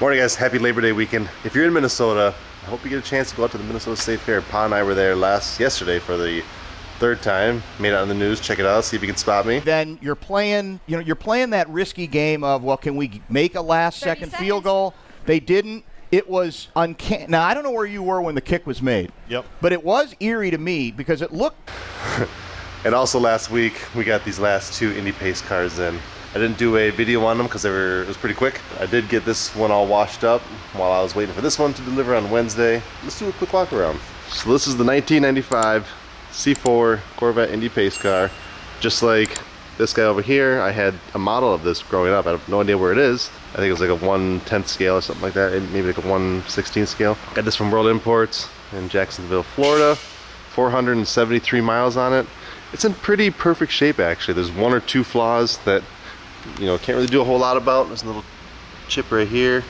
Morning guys, happy Labor Day weekend. If you're in Minnesota, I hope you get a chance to go out to the Minnesota State Fair. Pa and I were there yesterday for the third time. Made it on the news. Check it out. See if you can spot me. Then you're playing that risky game of, well, can we make a last-second field goal? They didn't. It was uncanny. Now, I don't know where you were when the kick was made. Yep. But it was eerie to me because it looked... And also last week, we got these last two Indy Pace cars in. I didn't do a video on them because it was pretty quick. I did get this one all washed up while I was waiting for this one to deliver on Wednesday. Let's do a quick walk around. So this is the 1995 C4 Corvette Indy Pace car. Just like this guy over here, I had a model of this growing up. I have no idea where it is. I think it was like a 1/10 scale or something like that, maybe like a 1/16 scale. Got this from World Imports in Jacksonville, Florida. 473 miles on it. It's in pretty perfect shape actually. There's one or two flaws that can't really do a whole lot about. There's a little chip right here.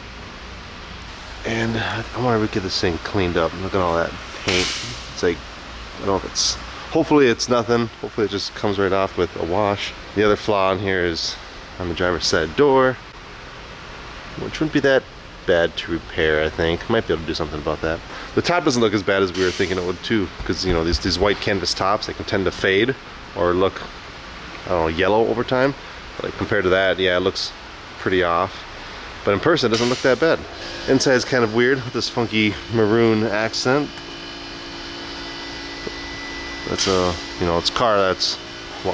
And I want to get this thing cleaned up. Look at all that paint. It's like, I don't know if it's, hopefully it's nothing. Hopefully it just comes right off with a wash. The other flaw in here is on the driver's side door, which wouldn't be that bad to repair, I think. Might be able to do something about that. The top doesn't look as bad as we were thinking it would too, because these white canvas tops, they can tend to fade or look, I don't know, yellow over time. Like compared to that, yeah, it looks pretty off. But in person, it doesn't look that bad. Inside's kind of weird with this funky maroon accent. That's it's a car that's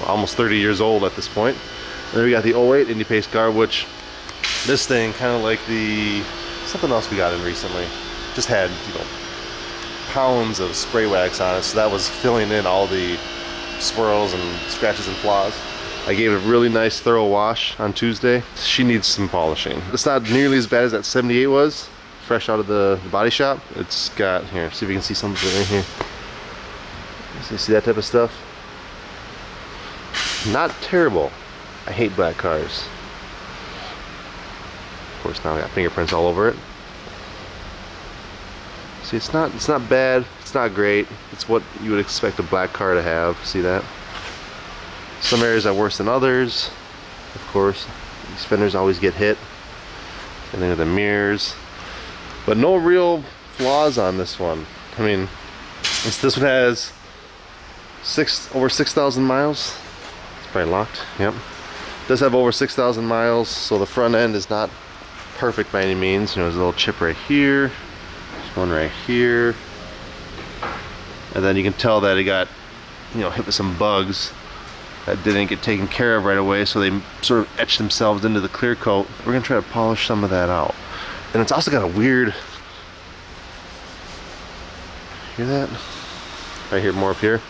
almost 30 years old at this point. And then we got the '08 Indy Pace car, which this thing kind of like something else we got in recently. Just had pounds of spray wax on it, so that was filling in all the swirls and scratches and flaws. I gave it a really nice thorough wash on Tuesday. She needs some polishing. It's not nearly as bad as that 78 was, fresh out of the body shop. It's got, here, see if you can see something right here. See that type of stuff? Not terrible. I hate black cars. Of course, now I got fingerprints all over it. See, it's not bad. It's not great. It's what you would expect a black car to have. See that? Some areas are worse than others. Of course, these fenders always get hit. And then the mirrors, but no real flaws on this one. I mean, this one has over 6,000 miles. It's probably locked. Yep. It does have over 6,000 miles, so the front end is not perfect by any means. There's a little chip right here. There's one right here, and then you can tell that it got hit with some bugs that didn't get taken care of right away, so they sort of etched themselves into the clear coat. We're gonna try to polish some of that out. And it's also got a weird, hear that? I hear more up here.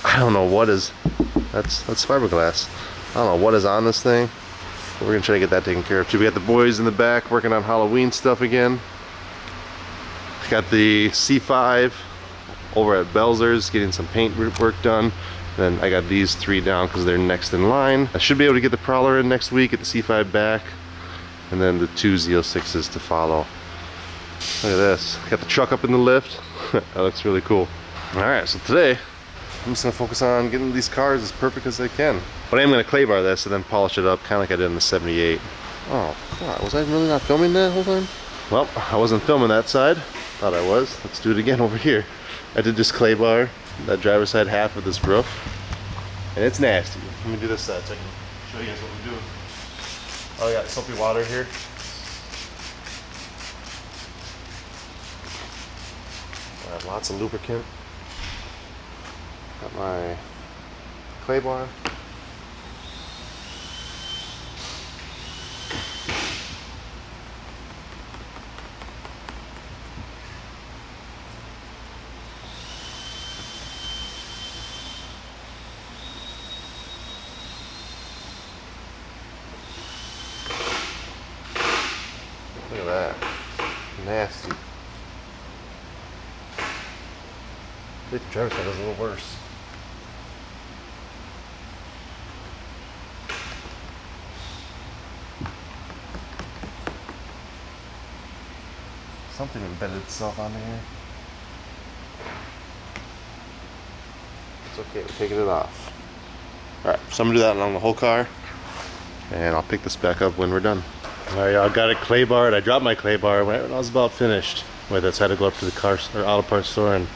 I don't know what is, that's fiberglass. I don't know what is on this thing, but we're gonna try to get that taken care of too. We got the boys in the back working on Halloween stuff again. Got the C5 over at Belzer's getting some paint work done. Then I got these three down because they're next in line. I should be able to get the Prowler in next week, get the C5 back, and then the two Z06s to follow. Look at this. Got the truck up in the lift. That looks really cool. Alright, so today I'm just gonna focus on getting these cars as perfect as I can. But I am gonna clay bar this and then polish it up, kind of like I did in the 78. Oh, God, was I really not filming that whole time? Well, I wasn't filming that side. Thought I was. Let's do it again over here. I did just clay bar that driver's side half of this roof, and it's nasty. Let me do this side so I can show you guys what we're doing. Oh, I got soapy water here. I have lots of lubricant. Got my clay bar. Look at that. Nasty. I think the driver's side is a little worse. Something embedded itself onto here. It's okay, we're taking it off. Alright, so I'm gonna do that along the whole car. and I'll pick this back up when we're done. All right, y'all, got it clay barred. I dropped my clay bar when I was about finished with it, so I had to go up to the car or auto parts store and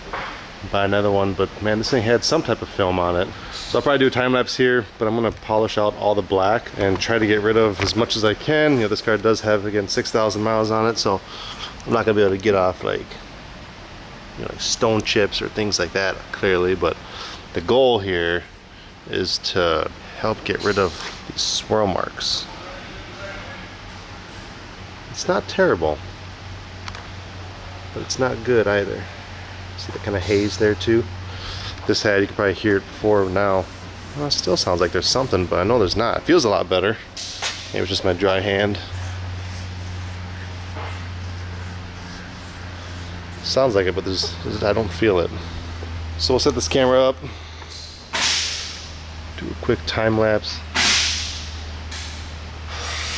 buy another one. But man, this thing had some type of film on it. So I'll probably do a time lapse here, but I'm gonna polish out all the black and try to get rid of as much as I can. You know, this car does have, again, 6,000 miles on it, so I'm not gonna be able to get off like, you know, like stone chips or things like that, clearly. But the goal here is to help get rid of these swirl marks. It's not terrible, but it's not good either. See the kind of haze there too? This had, you can probably hear it before now. Well, it still sounds like there's something, but I know there's not. It feels a lot better. Maybe it's just my dry hand. Sounds like it, but I don't feel it. So we'll set this camera up, do a quick time lapse.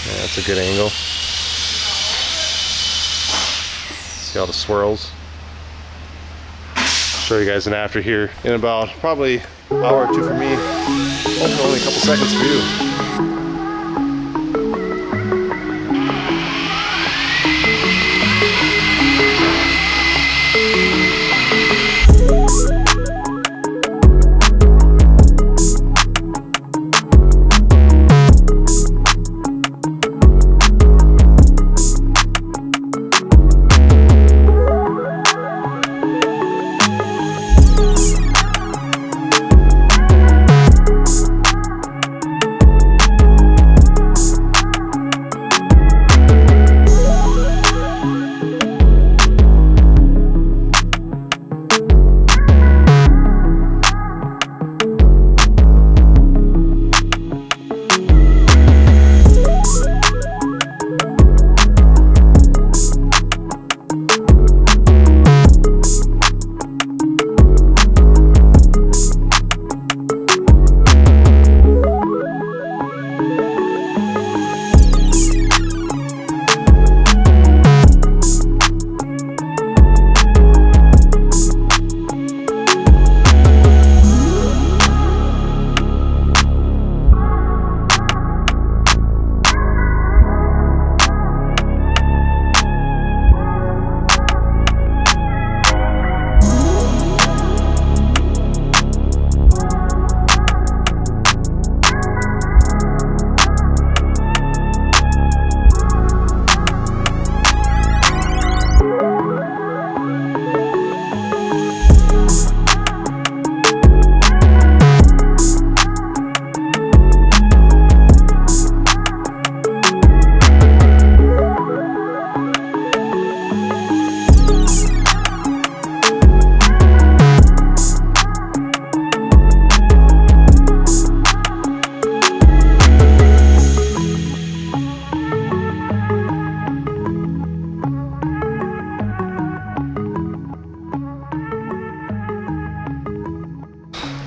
Yeah, that's a good angle. See all the swirls. Show you guys an after here in about probably an hour or two for me. Hopefully only a couple seconds for you.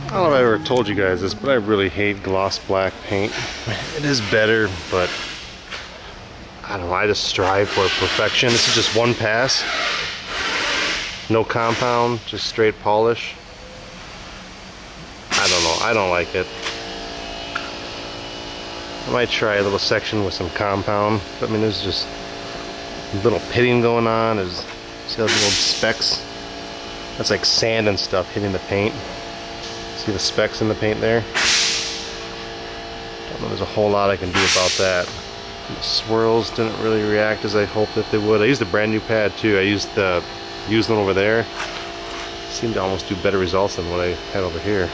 I don't know if I ever told you guys this, but I really hate gloss black paint. It is better, but I don't know, I just strive for perfection. This is just one pass. No compound, just straight polish. I don't know, I don't like it. I might try a little section with some compound. I mean, there's just a little pitting going on. There's, see those little specks? That's like sand and stuff hitting the paint. See the specks in the paint there? Don't know, there's a whole lot I can do about that. And the swirls didn't really react as I hoped that they would. I used a brand new pad too. I used the used one over there. Seemed to almost do better results than what I had over here.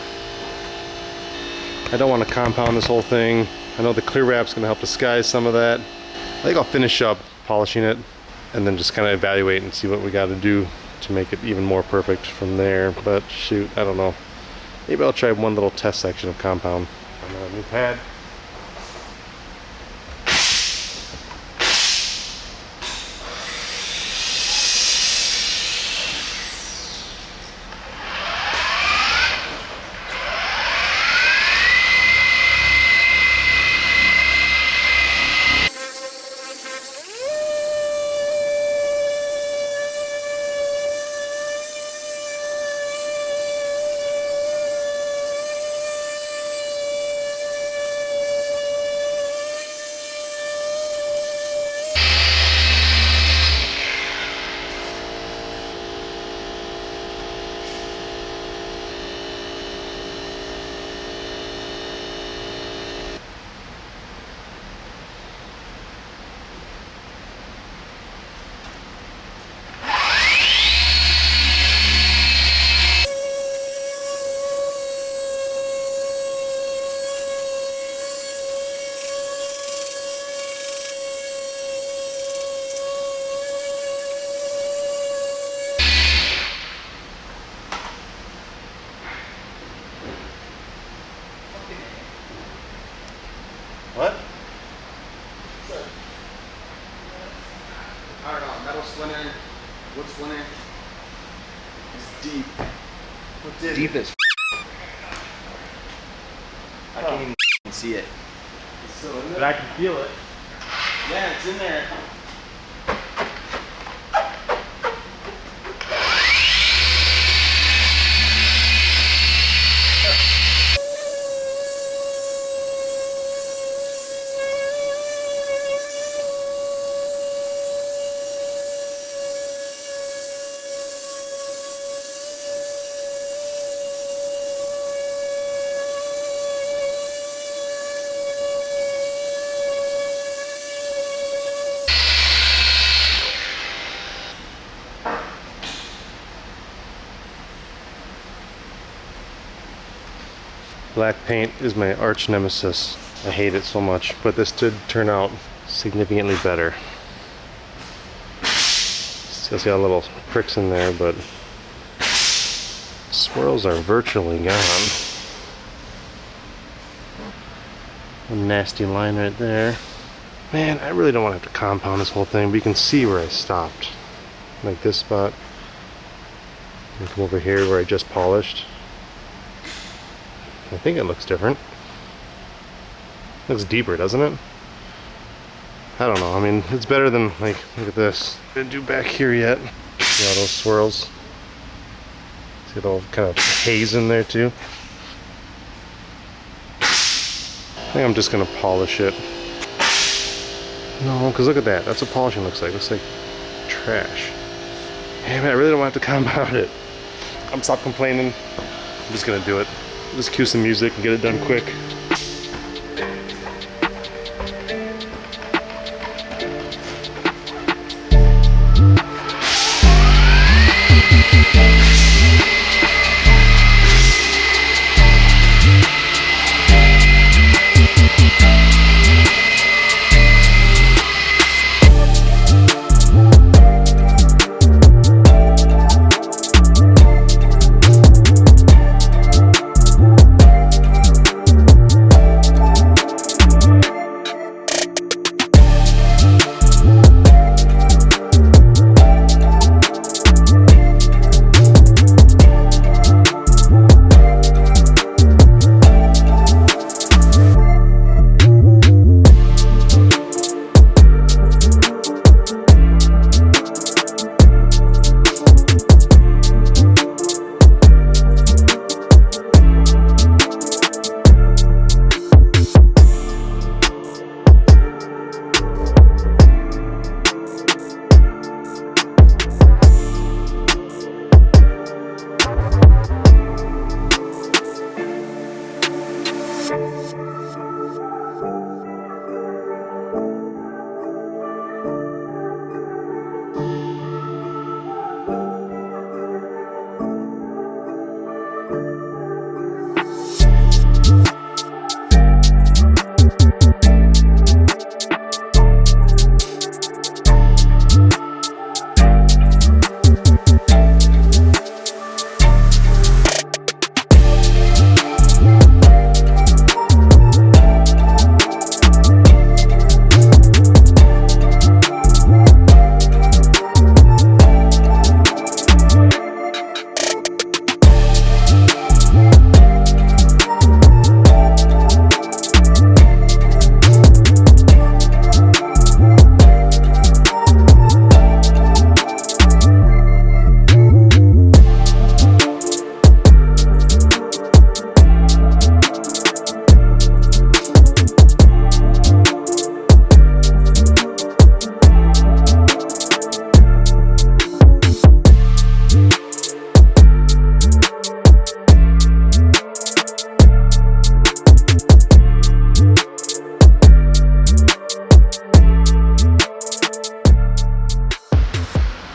I don't want to compound this whole thing. I know the clear wrap's going to help disguise some of that. I think I'll finish up polishing it and then just kind of evaluate and see what we got to do to make it even more perfect from there. But shoot, I don't know. Maybe I'll try one little test section of compound. Another new pad. What? I don't know, metal splinter, wood splinter. It's deep. What did Deep as I can't even see it. It's still in But there? I can feel it. Yeah, it's in there. Black paint is my arch nemesis. I hate it so much, but this did turn out significantly better. Still see all the little pricks in there, but swirls are virtually gone. A nasty line right there. Man, I really don't want to have to compound this whole thing, but you can see where I stopped. Like this spot. And come over here where I just polished. I think it looks different. Looks deeper, doesn't it? I don't know. I mean, it's better than, like, look at this. Didn't do back here yet. See all those swirls? See the little kind of haze in there too? I think I'm just gonna polish it. No, because look at that. That's what polishing looks like. It looks like trash. Damn it, I really don't want to have to compound it. I'm stop complaining. I'm just gonna do it. Just cue some music and get it done quick.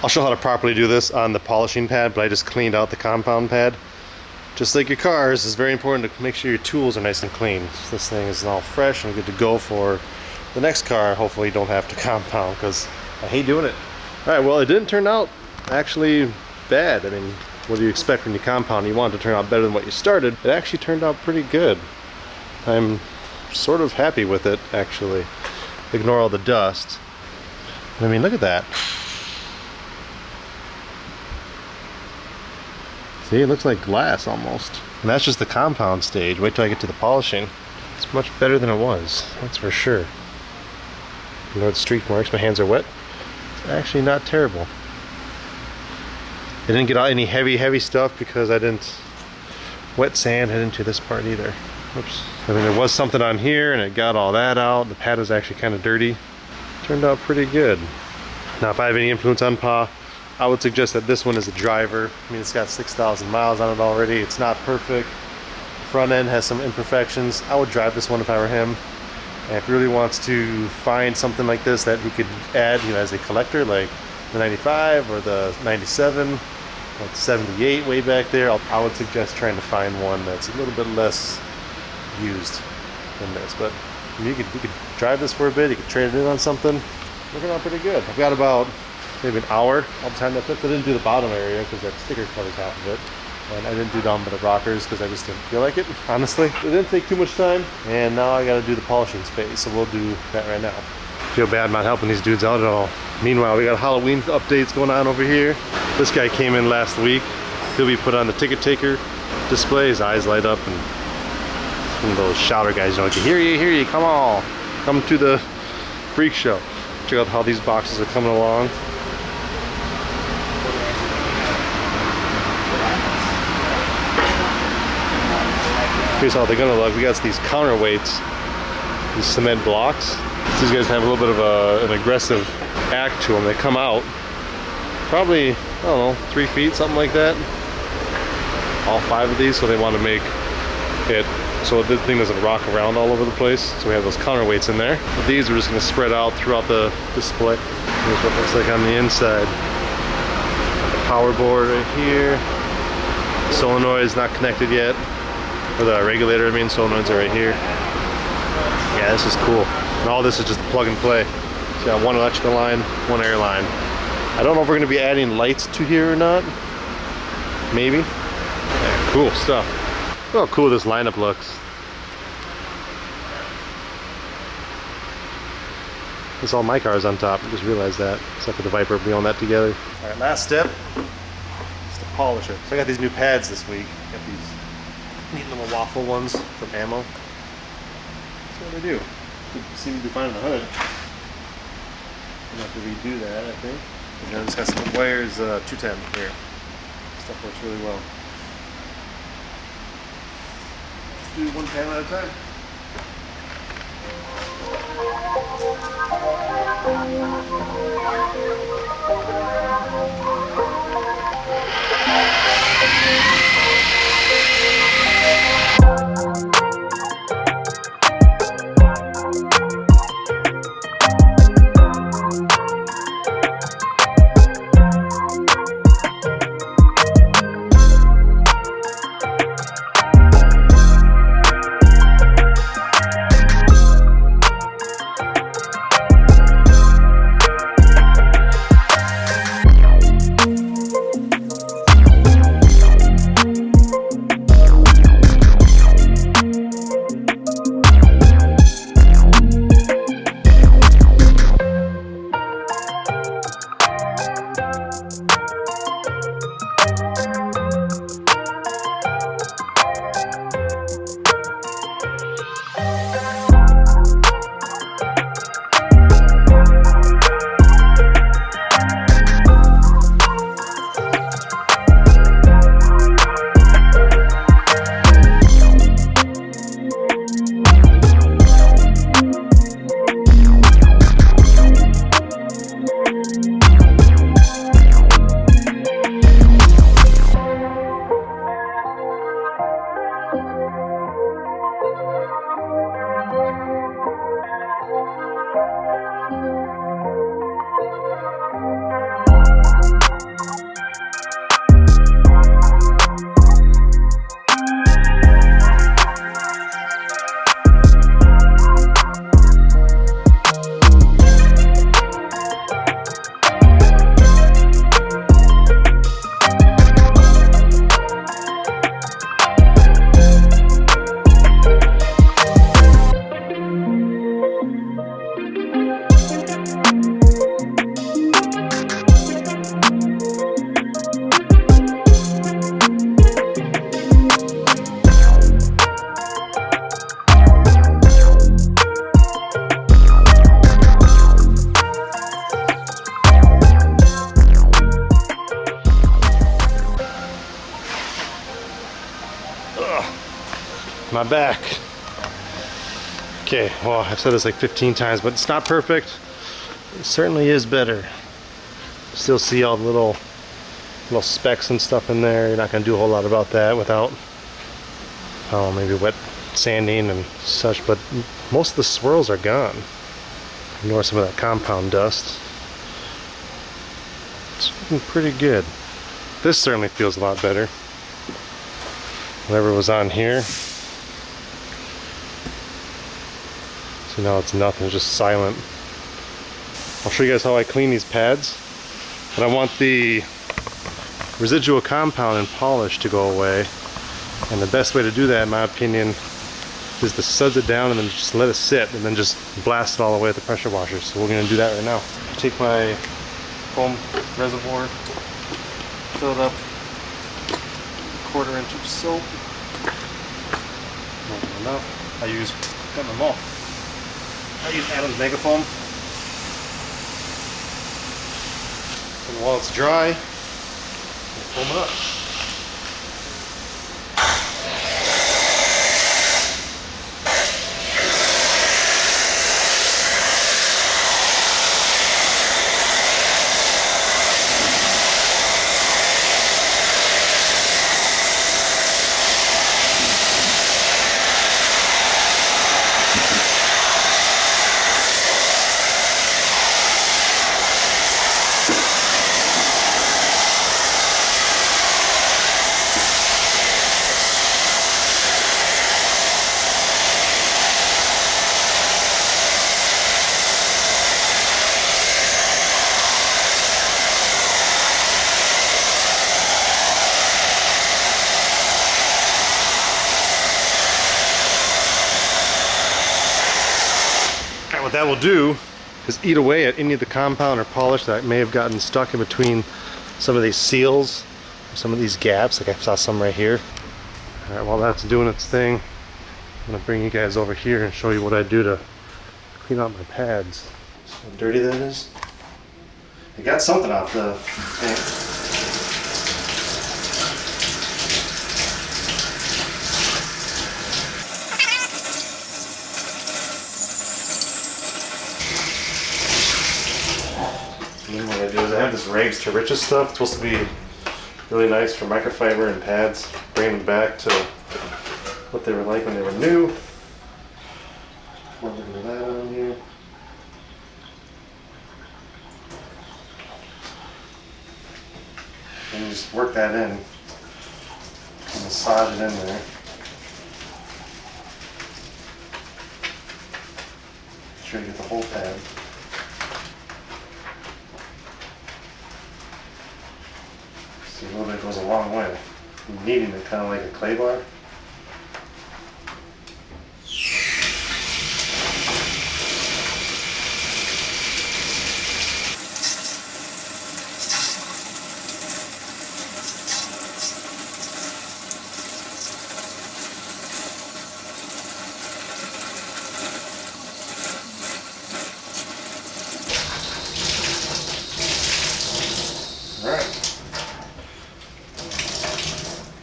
I'll show how to properly do this on the polishing pad, but I just cleaned out the compound pad. Just like your cars, it's very important to make sure your tools are nice and clean. So this thing is all fresh and good to go for the next car. Hopefully you don't have to compound, because I hate doing it. All right, well, it didn't turn out actually bad. I mean, what do you expect when you compound? You want it to turn out better than what you started. It actually turned out pretty good. I'm sort of happy with it, actually. Ignore all the dust. I mean, look at that. See, it looks like glass almost. And that's just the compound stage. Wait till I get to the polishing. It's much better than it was, that's for sure. Ignore the streak marks, my hands are wet. It's actually not terrible. I didn't get any heavy stuff because I didn't wet sand head into this part either. Oops. I mean, there was something on here and it got all that out. The pad was actually kind of dirty. Turned out pretty good. Now, if I have any influence on Pa, I would suggest that this one is a driver. I mean, it's got 6,000 miles on it already. It's not perfect. The front end has some imperfections. I would drive this one if I were him. And if he really wants to find something like this that he could add, you know, as a collector, like the 95 or the 97, or the 78 way back there, I would suggest trying to find one that's a little bit less used than this. But I mean, you could drive this for a bit. You could trade it in on something. Looking out pretty good. I've got about maybe an hour all the time that I didn't do the bottom area because that sticker covers half of it. And I didn't do down by the rockers because I just didn't feel like it, honestly. It didn't take too much time, and now I gotta do the polishing phase, so we'll do that right now. Feel bad not helping these dudes out at all. Meanwhile, we got Halloween updates going on over here. This guy came in last week. He'll be put on the ticket taker display. His eyes light up, and some of those shouter guys, you know, like, hear you, come on. Come to the freak show. Check out how these boxes are coming along. Here's how they're gonna look. We got these counterweights, these cement blocks. These guys have a little bit of an aggressive act to them. They come out probably, I don't know, 3 feet, something like that. All 5 of these, so they want to make it so the thing doesn't rock around all over the place. So we have those counterweights in there. But these are just gonna spread out throughout the display. Here's what it looks like on the inside. Got the power board right here. Solenoid is not connected yet. Or the regulator, I mean, solenoids are right here. Yeah, this is cool. And all this is just a plug and play. So you got one electrical line, one air line. I don't know if we're gonna be adding lights to here or not. Maybe. Yeah, cool stuff. Look how cool this lineup looks. It's all my cars on top, I just realized that. Except for the Viper, we own that together. All right, last step is to polish it. So I got these new pads this week. Got these neat little waffle ones from Ammo. That's what they do. Seem to be fine in the hood. I'm gonna have to redo that, I think. And then it's got some wires, 210 here. Stuff works really well. Let's do one pan at a time. my back. Okay, well, I've said this like 15 times, but it's not perfect. It certainly is better. Still see all the little specks and stuff in there. You're not going to do a whole lot about that without, oh, maybe wet sanding and such, but most of the swirls are gone. Ignore some of that compound dust. It's looking pretty good. This certainly feels a lot better. Whatever was on here. So now it's nothing, it's just silent. I'll show you guys how I clean these pads. But I want the residual compound and polish to go away. And the best way to do that, in my opinion, is to suds it down and then just let it sit and then just blast it all the way with the pressure washer. So we're gonna do that right now. Take my foam reservoir, fill it up, 1/4 inch of soap. Not enough. I use, got them all. I use Adam's Mega Foam. And while it's dry, foam it up. What that will do is eat away at any of the compound or polish that may have gotten stuck in between some of these seals, some of these gaps, like I saw some right here. All right, while that's doing its thing, I'm gonna bring you guys over here and show you what I do to clean out my pads. See how dirty that is? I got something off the tank. And what I do is I have this rags to riches stuff. It's supposed to be really nice for microfiber and pads. Bring them back to what they were like when they were new. Pour a little bit of that on here. And you just work that in. And massage it in there. Make sure you get the whole pad. See, a little bit goes a long way. I'm kneading it kind of like a clay bar.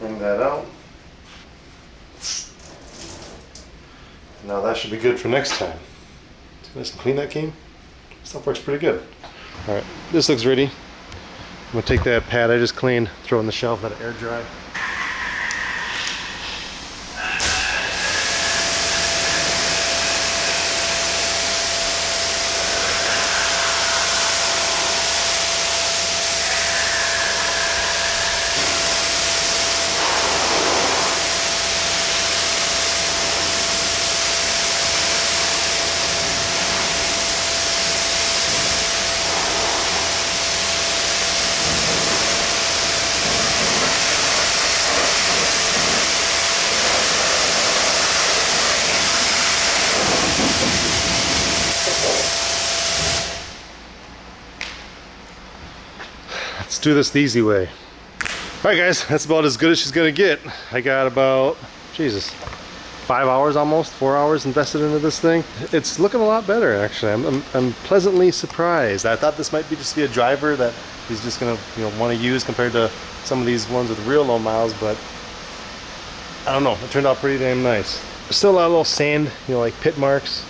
Bring that out. Now that should be good for next time. See how nice and clean that came? Stuff works pretty good. Alright, this looks ready. I'm gonna take that pad I just cleaned, throw it on the shelf, let it air dry. Let's do this the easy way. Alright guys, that's about as good as she's gonna get. I got about, Jesus, 5 hours almost, 4 hours invested into this thing. It's looking a lot better actually. I'm pleasantly surprised. I thought this might be just be a driver that he's just gonna want to use compared to some of these ones with real low miles, but I don't know, it turned out pretty damn nice. Still a lot of little sand, you know, like pit marks.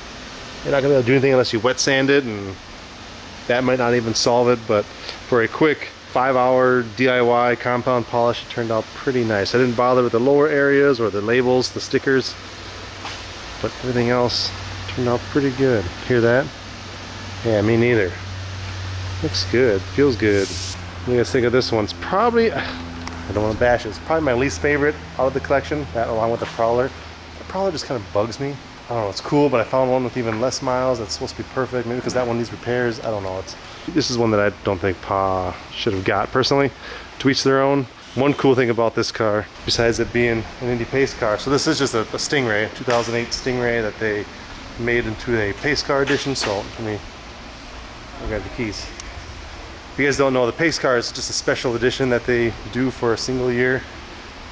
You're not gonna be able to do anything unless you wet sand it, and that might not even solve it, but for a quick 5-hour DIY compound polish, it turned out pretty nice. I didn't bother with the lower areas or the labels, the stickers, but everything else turned out pretty good. Hear that? Yeah, me neither. Looks good, feels good. What do you guys think of this one? It's probably, I don't want to bash it, it's probably my least favorite out of the collection, that along with the Prowler. The Prowler just kind of bugs me. I don't know, it's cool, but I found one with even less miles that's supposed to be perfect, maybe because that one needs repairs, I don't know. This is one that I don't think Pa should have got, personally. To each their own. One cool thing about this car, besides it being an Indy Pace car, so this is just a Stingray, 2008 Stingray that they made into a Pace Car edition, so let me grab the keys. If you guys don't know, the Pace Car is just a special edition that they do for a single year,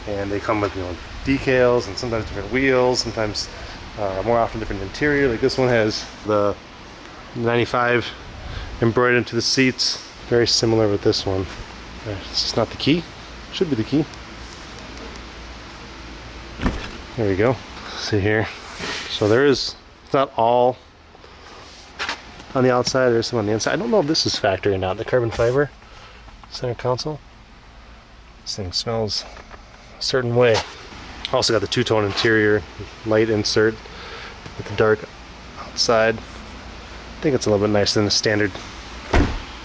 and they come with, you know, decals and sometimes different wheels, sometimes more often different interior. Like this one has the 95 embroidered into the seats, very similar with this one. It's just not the key. Should be the key. There we go. See here. So there is, it's not all on the outside, there's some on the inside. I don't know if this is factory or not. The carbon fiber center console. This thing smells a certain way. Also got the two-tone interior, light insert with the dark outside. I think it's a little bit nicer than the standard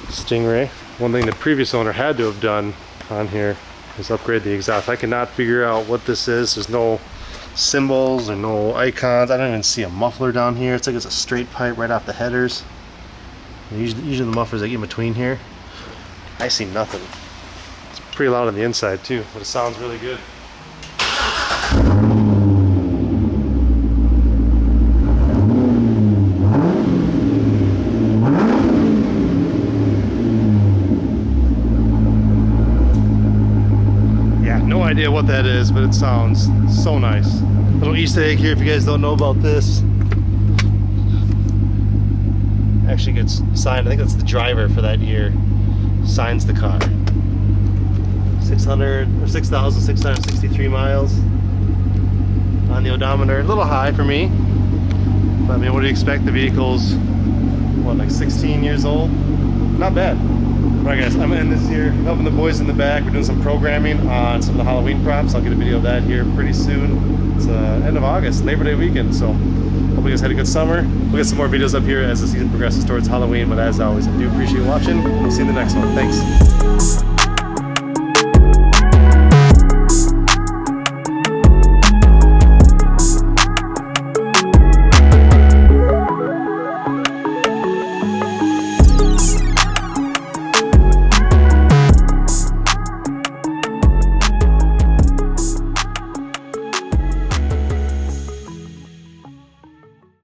Stingray. One thing the previous owner had to have done on here is upgrade the exhaust. I cannot figure out what this is. There's no symbols or no icons. I don't even see a muffler down here. It's like it's a straight pipe right off the headers. Usually the mufflers like in between here. I see nothing. It's pretty loud on the inside too, but it sounds really good. Idea what that is, but it sounds so nice. Little Easter egg here if you guys don't know about this. Actually gets signed, I think that's the driver for that year, signs the car. 6,663 miles on the odometer. A little high for me, but I mean, what do you expect? The vehicle's, what, like 16 years old? Not bad. Alright guys, I'm gonna end this here, helping the boys in the back. We're doing some programming on some of the Halloween props. I'll get a video of that here pretty soon. It's end of August, Labor Day weekend, so hope you guys had a good summer. We'll get some more videos up here as the season progresses towards Halloween, but as always, I do appreciate you watching. We'll see you in the next one. Thanks.